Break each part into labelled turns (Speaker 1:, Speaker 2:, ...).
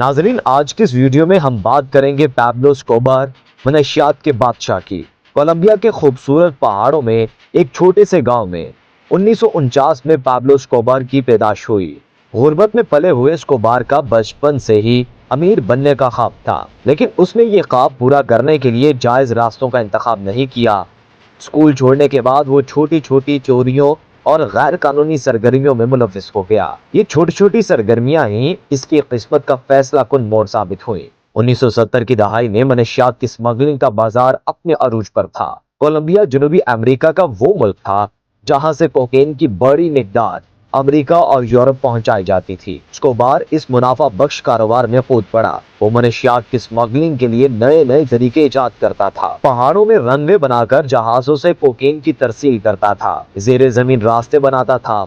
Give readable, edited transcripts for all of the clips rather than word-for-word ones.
Speaker 1: ناظرین، آج کے اس ویڈیو میں ہم بات کریں گے پابلو اسکوبار منشیات کے بادشاہ کی۔ کولمبیا کے خوبصورت پہاڑوں میں ایک چھوٹے سے گاؤں میں 1949 میں پابلو اسکوبار کی پیدائش ہوئی۔ غربت میں پلے ہوئے اسکوبار کا بچپن سے ہی امیر بننے کا خواب تھا، لیکن اس نے یہ خواب پورا کرنے کے لیے جائز راستوں کا انتخاب نہیں کیا۔ اسکول چھوڑنے کے بعد وہ چھوٹی چھوٹی چوریوں اور غیر قانونی سرگرمیوں میں ملوث ہو گیا۔ یہ چھوٹی چھوٹی سرگرمیاں ہی اس کی قسمت کا فیصلہ کن موڑ ثابت ہوئی۔ 1970 کی دہائی میں منشیات کی سمگلنگ کا بازار اپنے عروج پر تھا۔ کولمبیا جنوبی امریکہ کا وہ ملک تھا جہاں سے کوکین کی بڑی مقدار امریکہ اور یورپ پہنچائی جاتی تھی۔ اسکوبار اس منافع بخش کاروبار میں کود پڑا۔ وہ منشیات کی سمگلنگ کے لیے نئے نئے طریقے ایجاد کرتا تھا۔ پہاڑوں میں رن وے بنا کر جہازوں سے کوکین کی ترسیل کرتا تھا، زیر زمین راستے بناتا تھا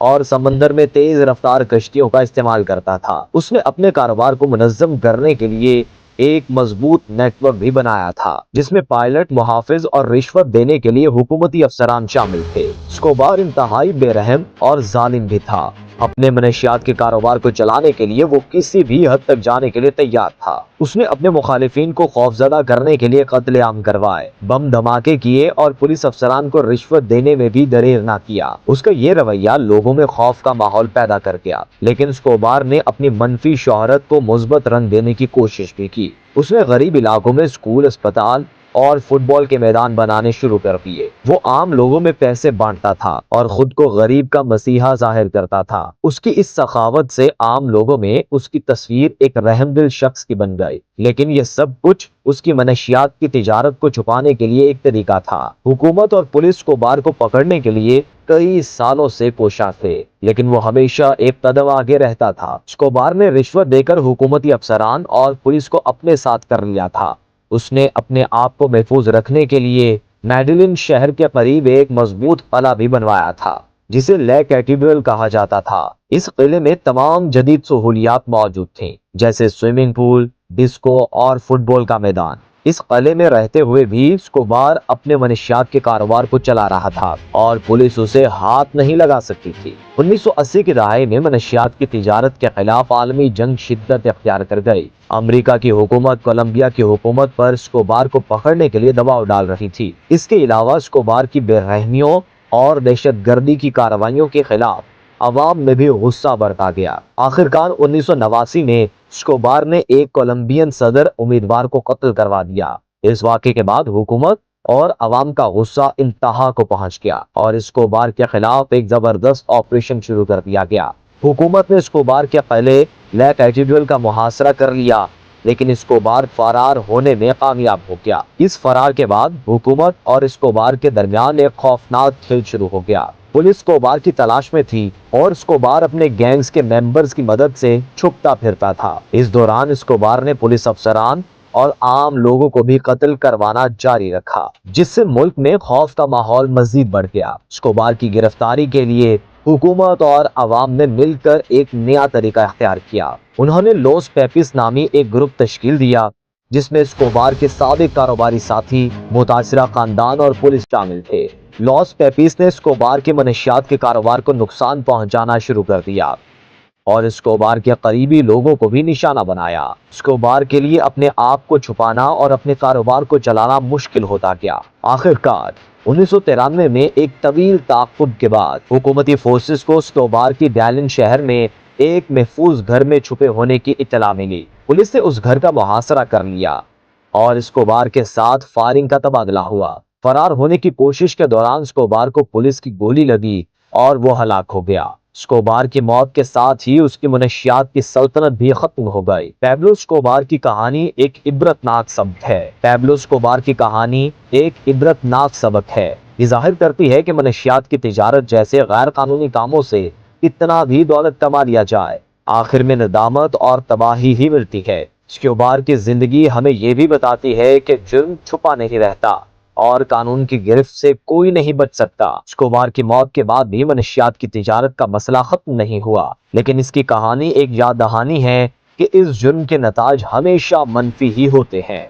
Speaker 1: اور سمندر میں تیز رفتار کشتیوں کا استعمال کرتا تھا۔ اس نے اپنے کاروبار کو منظم کرنے کے لیے ایک مضبوط نیٹ ورک بھی بنایا تھا، جس میں پائلٹ، محافظ اور رشوت دینے کے لیے حکومتی افسران شامل تھے۔ اسکوبار انتہائی بے رحم اور ظالم بھی تھا۔ اپنے منشیات کے کاروبار کو چلانے کے لیے وہ کسی بھی حد تک جانے کے لیے تیار تھا۔ اس نے اپنے مخالفین کو خوفزدہ کرنے کے لیے قتل عام کروائے، بم دھماکے کیے اور پولیس افسران کو رشوت دینے میں بھی دریغ نہ کیا۔ اس کا یہ رویہ لوگوں میں خوف کا ماحول پیدا کر گیا، لیکن اسکوبار نے اپنی منفی شہرت کو مثبت رنگ دینے کی کوشش بھی کی۔ اس نے غریب علاقوں میں اسکول، اسپتال اور فٹ بال کے میدان بنانے شروع کر دیے۔ وہ عام لوگوں میں پیسے بانٹتا تھا اور خود کو غریب کا مسیحا ظاہر کرتا تھا۔ اس کی اس سخاوت سے عام لوگوں میں اس کی تصویر ایک رحم دل شخص کی بن گئی، لیکن یہ سب کچھ اس کی منشیات کی تجارت کو چھپانے کے لیے ایک طریقہ تھا۔ حکومت اور پولیس اسکوبار کو پکڑنے کے لیے کئی سالوں سے کوشاں تھے، لیکن وہ ہمیشہ ایک قدم آگے رہتا تھا۔ اسکوبار نے رشوت دے کر حکومتی افسران اور پولیس کو اپنے ساتھ کر لیا تھا۔ اس نے اپنے آپ کو محفوظ رکھنے کے لیے میڈلن شہر کے قریب ایک مضبوط قلعہ بھی بنوایا تھا، جسے لے کیتھیڈرل کہا جاتا تھا۔ اس قلعے میں تمام جدید سہولیات موجود تھیں، جیسے سوئمنگ پول، ڈسکو اور فٹ بال کا میدان۔ اس قلعے میں رہتے ہوئے بھی اسکوبار اپنے منشیات کے کاروبار کو چلا رہا تھا اور پولیس اسے ہاتھ نہیں لگا سکتی تھی۔ 1980 کی دہائی میں منشیات کی تجارت کے خلاف عالمی جنگ شدت اختیار کر گئی۔ امریکہ کی حکومت کولمبیا کی حکومت پر اسکوبار کو پکڑنے کے لیے دباؤ ڈال رہی تھی۔ اس کے علاوہ اسکوبار کی بے رحمیوں اور دہشت گردی کی کارروائیوں کے خلاف عوام میں بھی غصہ بڑھتا گیا۔ آخرکار 1989 میں اسکوبار نے ایک کولمبین صدر امیدوار کو قتل کروا دیا۔ اس واقعے کے بعد حکومت اور عوام کا غصہ انتہا کو پہنچ گیا اور اسکوبار کے خلاف ایک زبردست آپریشن شروع کر دیا گیا۔ حکومت نے اسکوبار کے قلعے لے کیتھیڈرل کا محاصرہ کر لیا، لیکن اسکوبار فرار ہونے میں کامیاب ہو گیا۔ اس فرار کے بعد حکومت اور اسکوبار کے درمیان ایک خوفناک کھیل شروع ہو گیا۔ پولیس اسکوبار کی تلاش میں تھی اور اسکوبار اپنے گینگز کے ممبرز کی مدد سے چھپتا پھرتا تھا۔ اس دوران اسکوبار نے پولیس افسران اور عام لوگوں کو بھی قتل کروانا جاری رکھا، جس سے ملک میں خوف کا ماحول مزید بڑھ گیا۔ اسکوبار کی گرفتاری کے لیے حکومت اور عوام نے مل کر ایک نیا طریقہ اختیار کیا۔ انہوں نے لوس پیپس نامی ایک گروپ تشکیل دیا، جس میں اسکوبار کے سابق کاروباری ساتھی، متاثرہ خاندان اور پولیس شامل تھے۔ لوس پیپس نے اسکوبار کے منشیات کے کاروبار کو نقصان پہنچانا شروع کر دیا اور اسکوبار کے قریبی لوگوں کو بھی نشانہ بنایا۔ اسکوبار کے لیے اپنے آپ کو چھپانا اور اپنے کاروبار کو چلانا مشکل ہوتا گیا۔ آخرکار 1993 میں ایک طویل تعاقب کے بعد حکومتی فورسز کو اسکوبار کی ڈیلن شہر میں ایک محفوظ گھر میں چھپے ہونے کی اطلاع ملی۔ پولیس نے اس گھر کا محاصرہ کر لیا اور اسکوبار کے ساتھ فائرنگ کا تبادلہ ہوا۔ فرار ہونے کی کوشش کے دوران اسکوبار کو پولیس کی گولی لگی اور وہ ہلاک ہو گیا۔ اسکوبار کی موت کے ساتھ ہی اس کی منشیات کی سلطنت بھی ختم ہو گئی۔ پابلو اسکوبار کی کہانی ایک عبرتناک سبق ہے۔ پابلو اسکوبار کی کہانی ایک عبرتناک سبق ہے۔ یہ ظاہر کرتی ہے کہ منشیات کی تجارت جیسے غیر قانونی کاموں سے کتنا بھی دولت کما لیا جائے، آخر میں ندامت اور تباہی ہی ملتی ہے۔ اسکوبار کی زندگی ہمیں یہ بھی بتاتی ہے کہ جرم چھپا نہیں رہتا اور قانون کی گرفت سے کوئی نہیں بچ سکتا۔ اسکوبار کی موت کے بعد بھی منشیات کی تجارت کا مسئلہ ختم نہیں ہوا، لیکن اس کی کہانی ایک یاد دہانی ہے کہ اس جرم کے نتائج ہمیشہ منفی ہی ہوتے ہیں۔